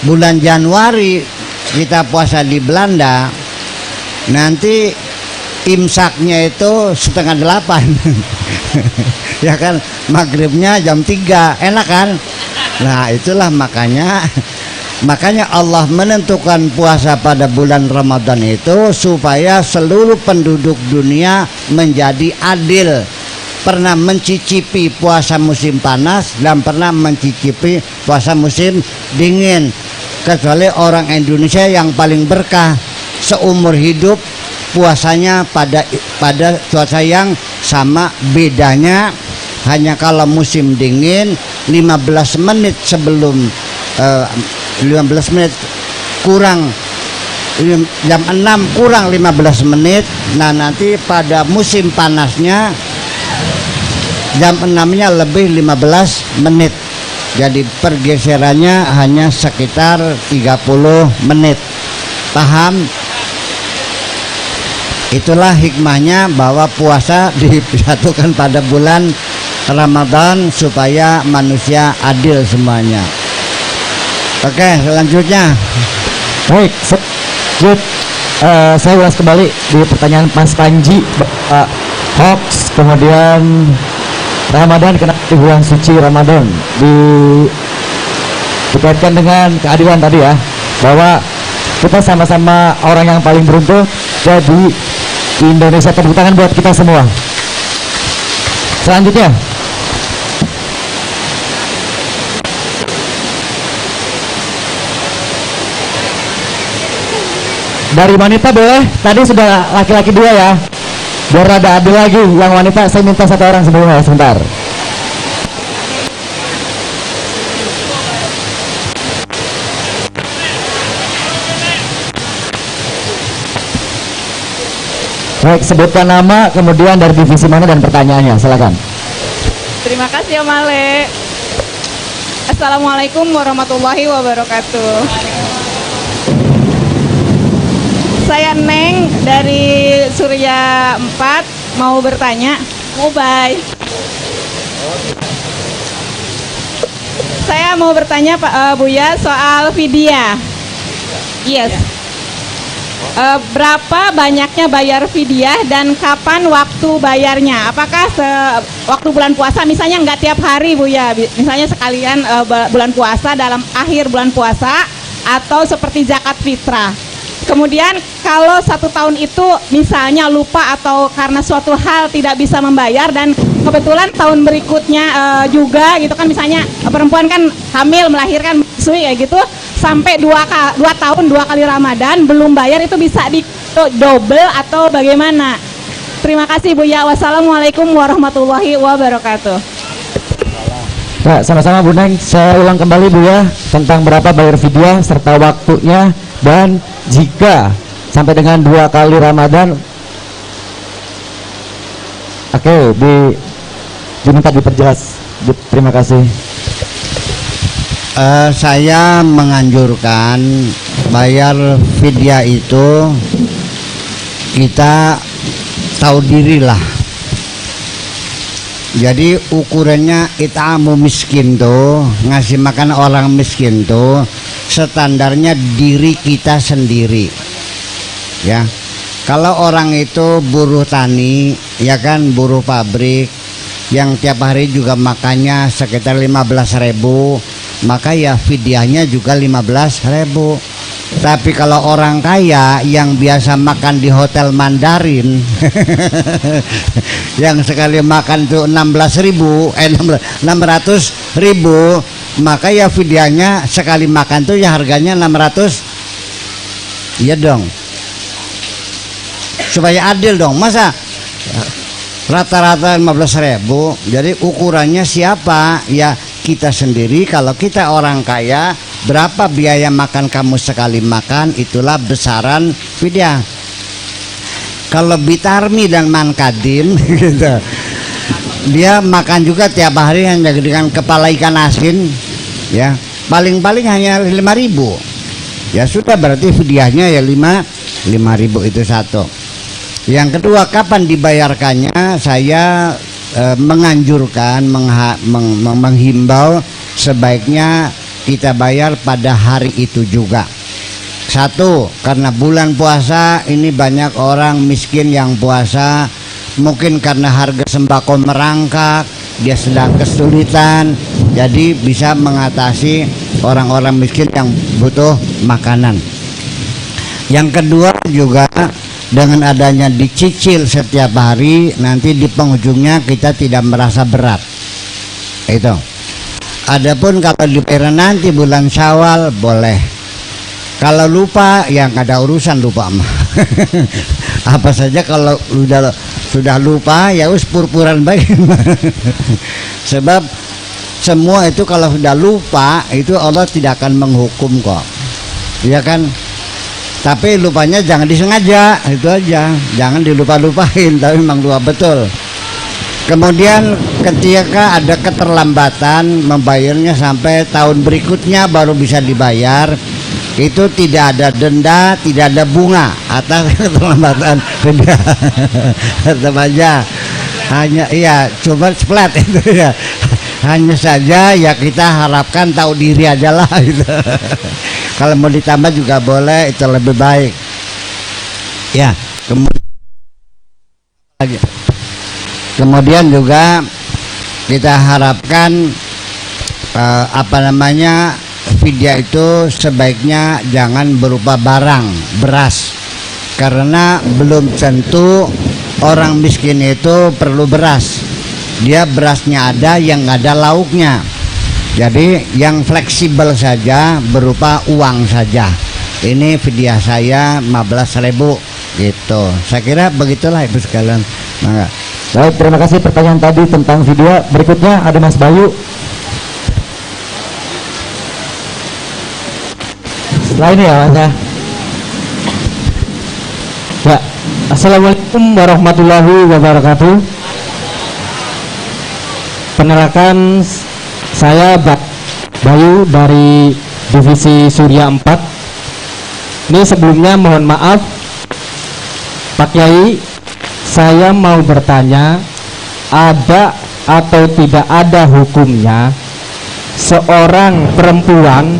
bulan Januari kita puasa di Belanda, nanti imsaknya itu 7:30 ya kan, maghribnya jam 3, enak kan? Nah itulah makanya Allah menentukan puasa pada bulan Ramadan itu supaya seluruh penduduk dunia menjadi adil, pernah mencicipi puasa musim panas dan pernah mencicipi puasa musim dingin, kecuali orang Indonesia yang paling berkah seumur hidup puasanya pada cuaca yang sama, bedanya hanya kalau musim dingin 15 menit sebelum 15 menit kurang jam 6 kurang 15 menit. Nah nanti pada musim panasnya jam 6-nya lebih 15 menit, jadi pergeserannya hanya sekitar 30 menit. Paham? Itulah hikmahnya bahwa puasa disatukan pada bulan Ramadan supaya manusia adil semuanya. Oke, selanjutnya. Baik, saya ulas kembali di pertanyaan Mas Panji, hoax, kemudian Ramadan, kenapa di bulan suci Ramadan dikaitkan dengan keadilan tadi ya, bahwa kita sama-sama orang yang paling beruntung. Jadi di Indonesia, tepuk tangan buat kita semua. Selanjutnya, dari wanita boleh, tadi sudah laki-laki 2 ya, biar ada adil lagi. Yang wanita saya minta 1 orang sebelumnya, sebentar. Baik, sebutkan nama, kemudian dari divisi mana dan pertanyaannya, silakan. Terima kasih Om Ale. Assalamualaikum warahmatullahi wabarakatuh. Saya Neng dari Surya 4 mau bertanya. Bye. Saya mau bertanya Pak Buya soal fidyah. Yes. Berapa banyaknya bayar fidyah dan kapan waktu bayarnya? Apakah waktu bulan puasa, misalnya nggak tiap hari Buya, misalnya sekalian bulan puasa dalam akhir bulan puasa, atau seperti zakat fitrah? Kemudian kalau 1 tahun itu misalnya lupa atau karena suatu hal tidak bisa membayar dan kebetulan tahun berikutnya juga gitu kan, misalnya perempuan kan hamil, melahirkan, menyusui kayak gitu, sampai 2 tahun 2 kali Ramadan belum bayar, itu bisa di double atau bagaimana? Terima kasih Buya. Wassalamualaikum warahmatullahi wabarakatuh. Nah, sama-sama Bu Neng, saya ulang kembali Bu ya, tentang berapa bayar fidyah serta waktunya, dan jika sampai dengan 2 kali Ramadan, oke, diminta diperjelas. Terima kasih. Saya menganjurkan bayar fidyah itu kita tahu dirilah. Jadi ukurannya it'amu miskin tuh, ngasih makan orang miskin tuh standarnya diri kita sendiri. Ya. Kalau orang itu buruh tani, ya kan, buruh pabrik yang tiap hari juga makannya sekitar 15.000, maka ya fidyahnya juga 15.000. Tapi kalau orang kaya yang biasa makan di hotel Mandarin yang sekali makan tuh 600.000, maka ya fidyahnya sekali makan tuh ya harganya 600. Iya dong, supaya adil dong, masa rata-rata 15.000. Jadi ukurannya siapa? Ya kita sendiri. Kalau kita orang kaya, berapa biaya makan kamu sekali makan, itulah besaran fidyah. Kalau Bitarmi dan Mankadim gitu, dia makan juga tiap hari hanya dengan kepala ikan asin, ya paling-paling hanya 5.000. Ya sudah, berarti fidyahnya ya 5.000 itu satu. Yang kedua, kapan dibayarkannya? Saya menganjurkan, menghimbau sebaiknya kita bayar pada hari itu juga. Satu, karena bulan puasa ini banyak orang miskin yang puasa, mungkin karena harga sembako merangkak, dia sedang kesulitan, jadi bisa mengatasi orang-orang miskin yang butuh makanan. Yang kedua juga dengan adanya dicicil setiap hari, nanti di penghujungnya kita tidak merasa berat. Itu. Adapun kalau dibayar nanti bulan Syawal boleh. Kalau lupa ya nggak ada urusan lupa mah. Apa saja kalau sudah lupa ya us pur-puran baik. Sebab semua itu kalau sudah lupa itu Allah tidak akan menghukum kok. Ya kan? Tapi lupanya jangan disengaja, itu aja. Jangan dilupa-lupain, tapi memang lupa betul. Kemudian ketika ada keterlambatan membayarnya sampai tahun berikutnya baru bisa dibayar, itu tidak ada denda, tidak ada bunga atas keterlambatan denda. Tetap aja hanya iya coba flat itu ya. Hanya saja ya kita harapkan tahu diri aja lah gitu. Kalau mau ditambah juga boleh, itu lebih baik. Ya, kemudian juga kita harapkan fidyah itu sebaiknya jangan berupa barang, beras, karena belum tentu orang miskin itu perlu beras. Dia berasnya ada yang nggak ada lauknya. Jadi yang fleksibel saja berupa uang saja. Ini fidyah saya 15.000 gitu. Saya kira begitulah Ibu sekalian. Mangga. Baik, terima kasih pertanyaan tadi tentang video. Berikutnya ada Mas Bayu. Setelah ini ya Mas ya. Ya, Assalamualaikum warahmatullahi wabarakatuh. Penerakan saya Bayu dari Divisi Surya 4. Ini sebelumnya mohon maaf Pak Kiai, saya mau bertanya, ada atau tidak ada hukumnya seorang perempuan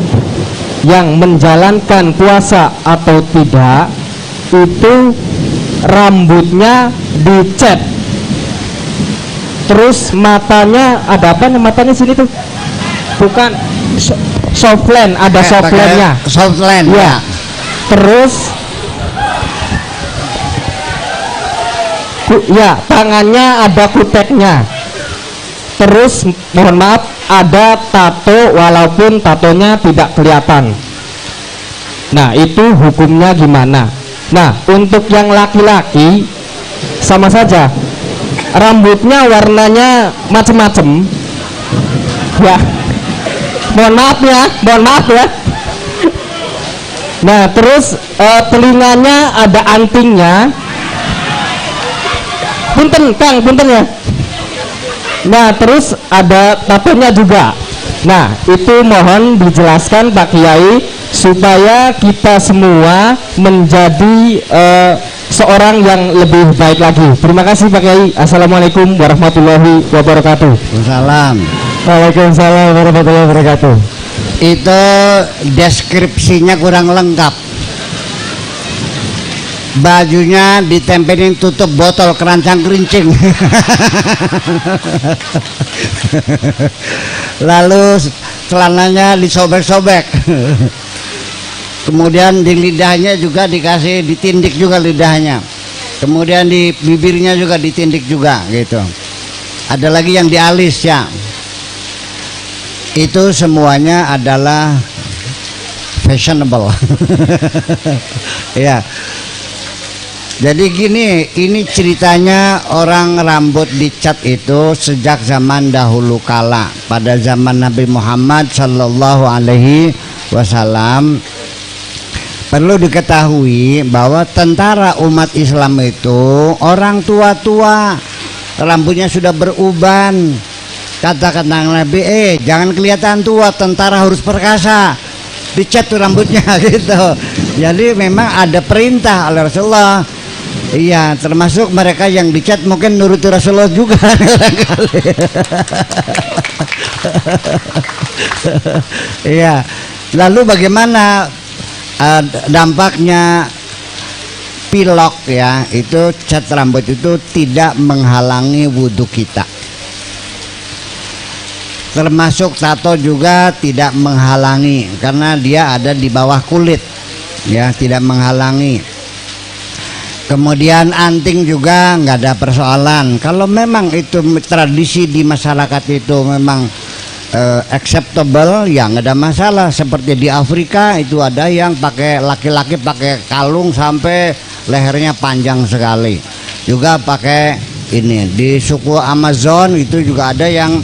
yang menjalankan puasa atau tidak itu rambutnya dicat, terus matanya ada apa nih, matanya sini tuh bukan softland, ada softlandnya, softland ya. Terus ya tangannya ada kuteknya. Terus mohon maaf ada tato walaupun tatonya tidak kelihatan. Nah itu hukumnya gimana? Nah untuk yang laki-laki sama saja, rambutnya warnanya macem-macem ya, mohon maaf ya. Nah terus telinganya ada antingnya, punten Kang, punten ya. Nah terus ada tatonya juga. Nah itu mohon dijelaskan Pak Kiai supaya kita semua menjadi seorang yang lebih baik lagi. Terima kasih Pak Kiai. Assalamualaikum warahmatullahi wabarakatuh. Waalaikumsalam. Waalaikumsalam warahmatullahi wabarakatuh. Itu deskripsinya kurang lengkap. Bajunya ditempelin tutup botol kerancang kerincing. Lalu celananya disobek-sobek. Kemudian di lidahnya juga dikasih ditindik juga lidahnya. Kemudian di bibirnya juga ditindik juga gitu. Ada lagi yang di alis ya. Itu semuanya adalah fashionable. Ya. Jadi gini, ini ceritanya orang rambut dicat itu sejak zaman dahulu kala. Pada zaman Nabi Muhammad Sallallahu Alaihi Wasallam. Perlu diketahui bahwa tentara umat Islam itu orang tua-tua, rambutnya sudah beruban. Kata-kata Nabi, jangan kelihatan tua, tentara harus perkasa, dicat tuh rambutnya gitu. Jadi memang ada perintah oleh Rasulullah, Iya, termasuk mereka yang dicat mungkin nuruti Rasulullah juga barangkali. Iya. Lalu bagaimana dampaknya pilok ya? Itu cat rambut itu tidak menghalangi wudhu kita. Termasuk tato juga tidak menghalangi karena dia ada di bawah kulit. Ya, tidak menghalangi. Kemudian anting juga nggak ada persoalan. Kalau memang itu tradisi di masyarakat itu memang acceptable, ya nggak ada masalah. Seperti di Afrika itu ada yang pakai, laki-laki pakai kalung sampai lehernya panjang sekali. Juga pakai ini di suku Amazon itu juga ada yang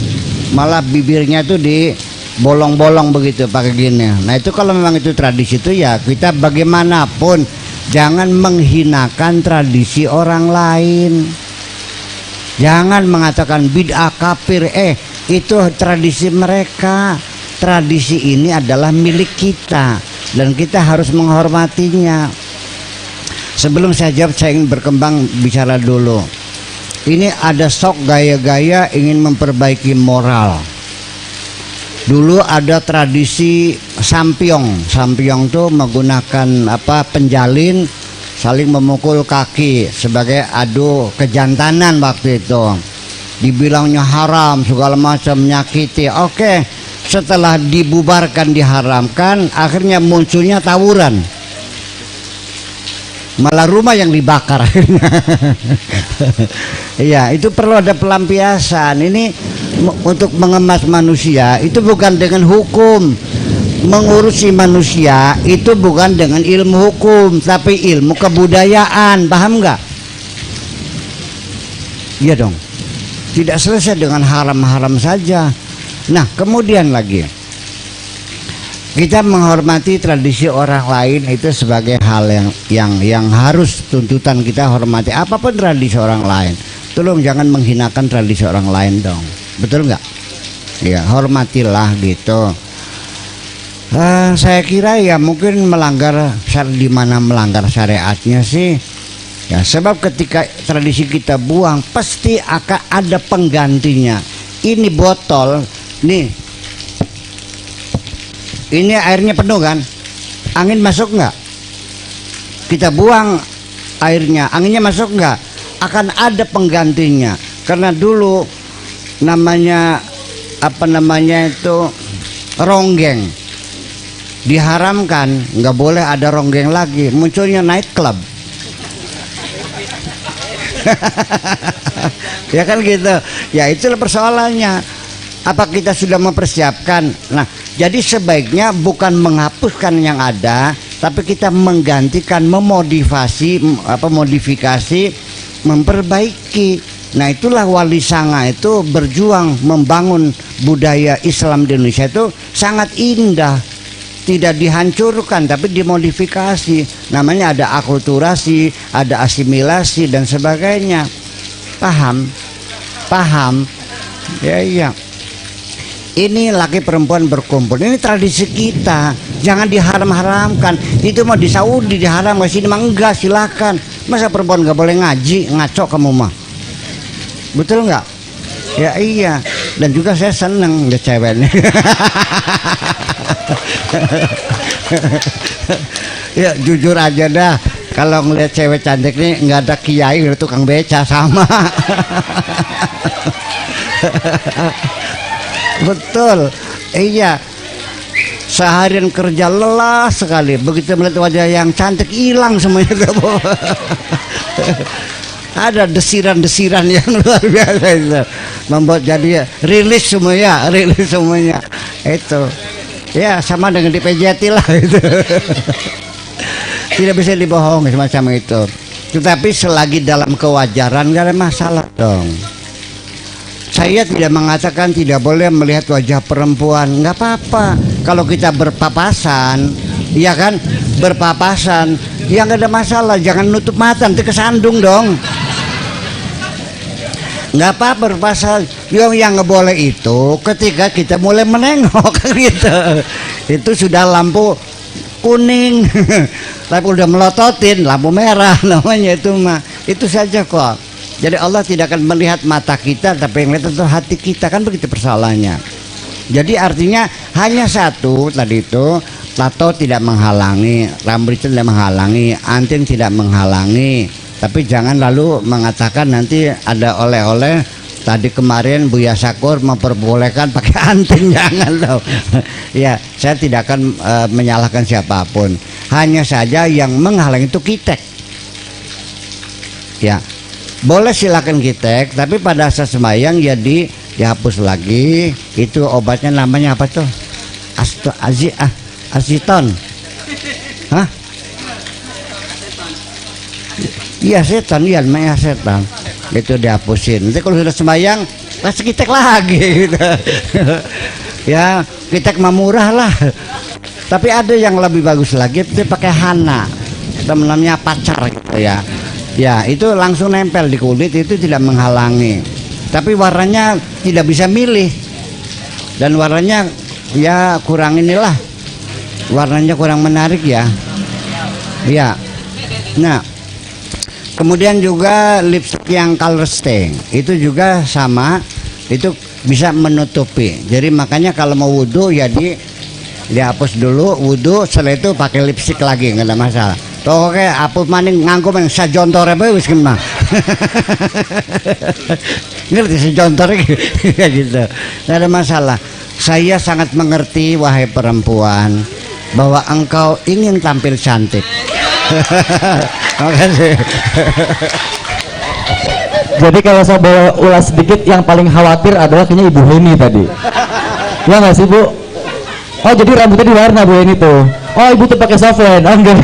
malah bibirnya itu di bolong-bolong begitu pakai gini. Nah itu kalau memang itu tradisi itu ya kita bagaimanapun jangan menghinakan tradisi orang lain. Jangan mengatakan bid'ah kafir. Itu tradisi mereka. Tradisi ini adalah milik kita dan kita harus menghormatinya. Sebelum saya jawab, saya ingin berkembang bicara dulu. Ini ada sok gaya-gaya ingin memperbaiki moral. Dulu ada tradisi sampyong. Sampyong itu menggunakan penjalin saling memukul kaki sebagai adu kejantanan waktu itu. Dibilangnya haram segala macam, menyakiti. Oke, setelah dibubarkan diharamkan, akhirnya munculnya tawuran. Malah rumah yang dibakar. Iya, itu perlu ada pelampiasan. Ini untuk mengemas manusia itu bukan dengan hukum. Mengurusi manusia itu bukan dengan ilmu hukum, tapi ilmu kebudayaan. Paham nggak? Iya dong. Tidak selesai dengan haram-haram saja. Nah, kemudian lagi kita menghormati tradisi orang lain itu sebagai hal yang harus tuntutan kita hormati. Apapun tradisi orang lain, tolong jangan menghinakan tradisi orang lain dong. Betul nggak? Ya, hormatilah gitu. Saya kira ya mungkin melanggar, di mana melanggar syariatnya sih. Ya, sebab ketika tradisi kita buang pasti akan ada penggantinya. Ini botol, nih. Ini airnya penuh kan? Angin masuk nggak? Kita buang airnya, anginnya masuk nggak? Akan ada penggantinya. Karena dulu namanya itu ronggeng diharamkan, nggak boleh ada ronggeng lagi. Munculnya night club. Ya kan gitu. Ya itulah persoalannya. Apa kita sudah mempersiapkan? Nah, jadi sebaiknya bukan menghapuskan yang ada, tapi kita menggantikan, modifikasi, memperbaiki. Nah, itulah Wali Sanga itu berjuang membangun budaya Islam di Indonesia itu sangat indah. Tidak dihancurkan, tapi dimodifikasi. Namanya ada akulturasi, ada asimilasi dan sebagainya. Paham? Paham? Ya iya. Ini laki perempuan berkumpul. Ini tradisi kita. Jangan diharam-haramkan. Itu mau di Saudi diharam, di sini mah enggak, silakan. Masa perempuan nggak boleh ngaji? Ngaco kamu mah. Betul nggak? Ya iya. Dan juga saya seneng lihat ceweknya. Ya jujur aja dah. Kalau ngeliat cewek cantik nih nggak ada kiai, ada tukang beca sama. Betul, iya. Seharian kerja lelah sekali, begitu melihat wajah yang cantik hilang semuanya. Ada desiran-desiran yang luar biasa itu, membuat jadi rilis semuanya. Itu, ya sama dengan di PJT lah itu. Tidak bisa dibohongi semacam itu. Tetapi selagi dalam kewajaran gak ada masalah dong. Saya tidak mengatakan tidak boleh melihat wajah perempuan, nggak apa-apa. Kalau kita berpapasan, ya kan, berpapasan, ya nggak ada masalah. Jangan nutup mata, nanti kesandung dong. Nggak apa-apa berpapasan. Yang nggak boleh itu ketika kita mulai menengok gitu. Itu sudah lampu kuning, tapi udah melototin lampu merah namanya itu mah. Itu saja kok. Jadi Allah tidak akan melihat mata kita, tapi yang lihat itu hati kita, kan begitu persoalannya. Jadi artinya hanya satu tadi itu, tato tidak menghalangi, rambut tidak menghalangi, anting tidak menghalangi. Tapi jangan lalu mengatakan nanti ada oleh-oleh. Tadi kemarin Buya Sakur memperbolehkan pakai anting, jangan loh. Ya, saya tidak akan menyalahkan siapapun. Hanya saja yang menghalangi itu kitek. Ya, boleh silakan kitek, tapi pada saat sembahyang ya dihapus lagi. Itu obatnya namanya apa tuh? Asiton. Hah? Iya setan, iya namanya setan. Itu dihapusin. Nanti kalau sudah sembahyang kasih kitek lagi gitu. Ya, kitek mah murah lah. Tapi ada yang lebih bagus lagi, itu pakai hana. Namanya pacar gitu ya. Ya, itu langsung nempel di kulit, itu tidak menghalangi. Tapi warnanya tidak bisa milih. Dan warnanya ya kurang inilah. Warnanya kurang menarik ya. Ya. Nah, kemudian juga lipstick yang color stay itu juga sama, itu bisa menutupi. Jadi makanya kalau mau wudhu ya dihapus dulu wudhu, setelah itu pakai lipstick lagi, nggak ada masalah. Toh oke, apa maning nganggo men sajontore bae wis kena. Ngerti sajontore kayak gitu. Nggak ada masalah. Saya sangat mengerti wahai perempuan bahwa engkau ingin tampil cantik. Makasih. Jadi kalau saya boleh ulas sedikit, yang paling khawatir adalah kayaknya Ibu Heni tadi. Ya nggak sih Bu? Oh jadi rambutnya diwarna Bu Heni tuh. Oh Ibu tuh pakai softline. Oh enggak.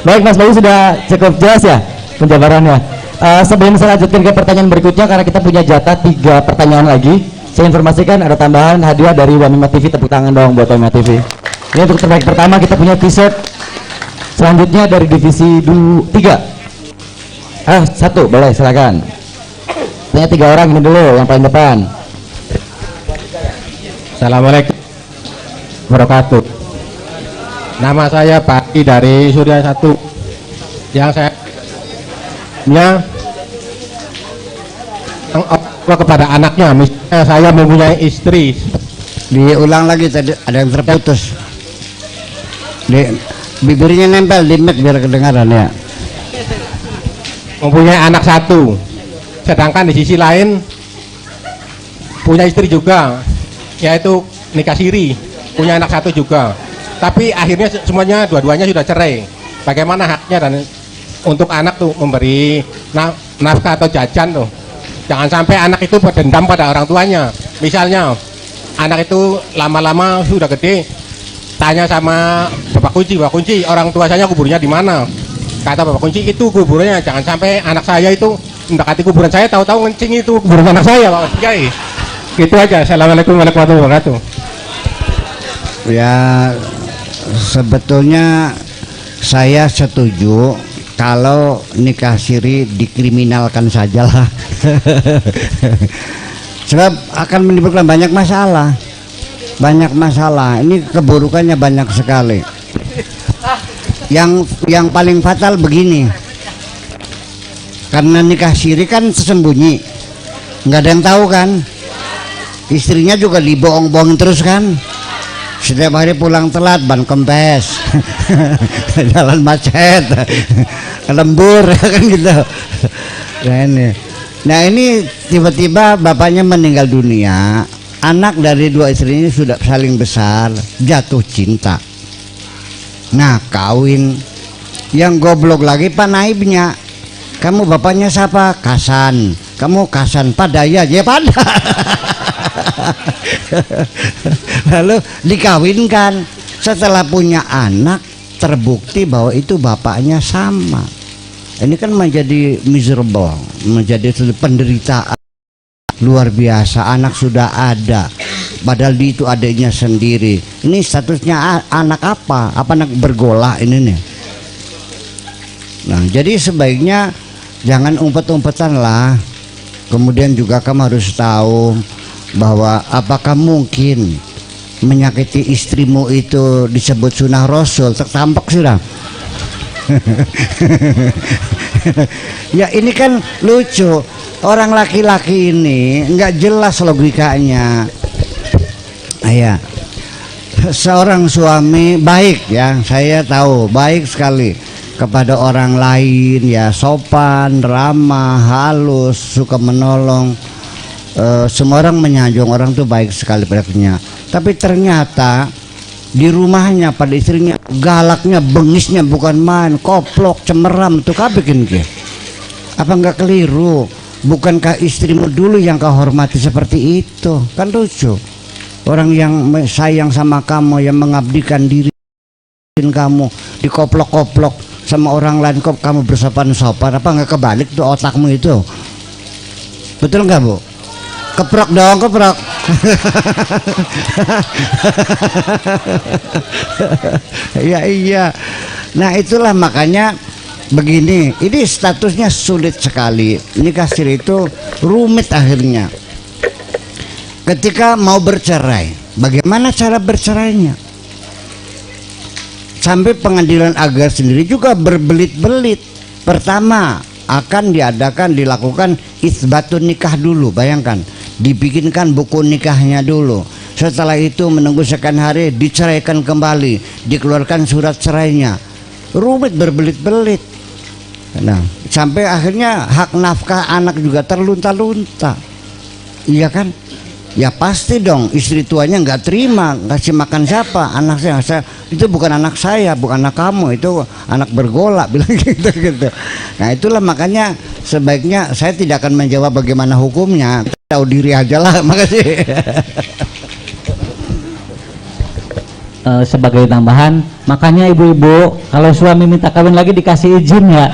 Baik Mas Bayu, sudah cukup jelas ya penjabarannya. Sebelum saya lanjutkan ke pertanyaan berikutnya, karena kita punya jatah 3 pertanyaan lagi, saya informasikan ada tambahan hadiah dari Wanima TV. Tepuk tangan dong buat Wanima TV. Ini untuk terbaik pertama kita punya t-shirt. Selanjutnya dari divisi 3. 1 boleh silakan. Tanya 3 orang ini dulu, yang paling depan. Assalamualaikum wabarakatuh. Nama saya Pak I dari Surya 1. Yang saya kepada anaknya, misalnya saya mempunyai istri. Diulang lagi tadi, ada yang terputus. Bibirnya nempel di mic biar kedengaran ya. Mempunyai anak 1, sedangkan di sisi lain punya istri juga, yaitu nikah siri, punya anak 1 juga. Tapi akhirnya semuanya dua-duanya sudah cerai. Bagaimana haknya dan untuk anak tuh memberi nafkah atau jajan tuh? Jangan sampai anak itu berdendam pada orang tuanya. Misalnya anak itu lama-lama sudah gede, tanya sama Bapak Kunci, orang tua saya kuburnya di mana? Kata Bapak Kunci, itu kuburnya. Jangan sampai anak saya itu mendekati kuburan saya, tahu-tahu ngencing itu kuburan anak saya, Pak Kiai. Gitu aja. Assalamualaikum warahmatullahi wabarakatuh. Ya, sebetulnya saya setuju kalau nikah siri dikriminalkan sajalah. Sebab akan menimbulkan banyak masalah. Ini keburukannya banyak sekali. Yang paling fatal begini, karena nikah siri kan tersembunyi, nggak ada yang tahu kan, istrinya juga dibohong-bohongin terus kan, setiap hari pulang telat, ban kempes, jalan macet, lembur kan gitu. Nah ini tiba-tiba bapaknya meninggal dunia, anak dari 2 istri ini sudah saling besar, jatuh cinta. Nah kawin, yang goblok lagi Pak Naibnya. Kamu bapaknya siapa? Kasan. Kamu Kasan Padaya, ya pada. Lalu dikawinkan. Setelah punya anak, terbukti bahwa itu bapaknya sama. Ini kan menjadi miserable, menjadi penderitaan luar biasa. Anak sudah ada, padahal itu adiknya sendiri. Ini statusnya anak apa? Apa anak bergolak ini nih? Nah, jadi sebaiknya jangan umpet-umpetan lah. Kemudian juga kamu harus tahu bahwa apakah mungkin menyakiti istrimu itu disebut sunnah Rasul? Tertampak sudah. Ya ini kan lucu, orang laki-laki ini nggak jelas logikanya. Ya, seorang suami baik ya, saya tahu baik sekali kepada orang lain ya, sopan, ramah, halus, suka menolong. Semua orang menyanjung orang tuh baik sekali padanya. Tapi ternyata di rumahnya pada istrinya galaknya, bengisnya bukan main, koplok, cemeram tuh kah bikin dia? Apa enggak keliru? Bukankah istrimu dulu yang kau hormati seperti itu? Kan lucu. Orang yang sayang sama kamu, yang mengabdikan diri kamu, dikoplok-koplok sama orang lain kok kamu bersopan-sopan. Apa enggak kebalik tuh otakmu itu? Betul enggak, Bu? Keprok dong, keprok. Iya. Nah itulah makanya begini, ini statusnya sulit sekali. Nikah siri itu rumit akhirnya. Ketika mau bercerai, bagaimana cara bercerainya? Sampai pengadilan agama sendiri juga berbelit-belit. Pertama akan dilakukan isbatun nikah dulu, bayangkan. Dibikinkan buku nikahnya dulu. Setelah itu menunggu sekian hari diceraikan kembali, dikeluarkan surat cerainya. Rumit berbelit-belit. Nah, sampai akhirnya hak nafkah anak juga terlunta-lunta. Iya kan? Ya pasti dong, istri tuanya nggak terima, kasih makan siapa? Anak saya, itu bukan anak saya, bukan anak kamu, itu anak bergolak, bilang gitu. Nah itulah makanya sebaiknya saya tidak akan menjawab bagaimana hukumnya, tahu diri aja lah. Makasih. Sebagai tambahan, makanya ibu-ibu kalau suami minta kawin lagi dikasih izin ya.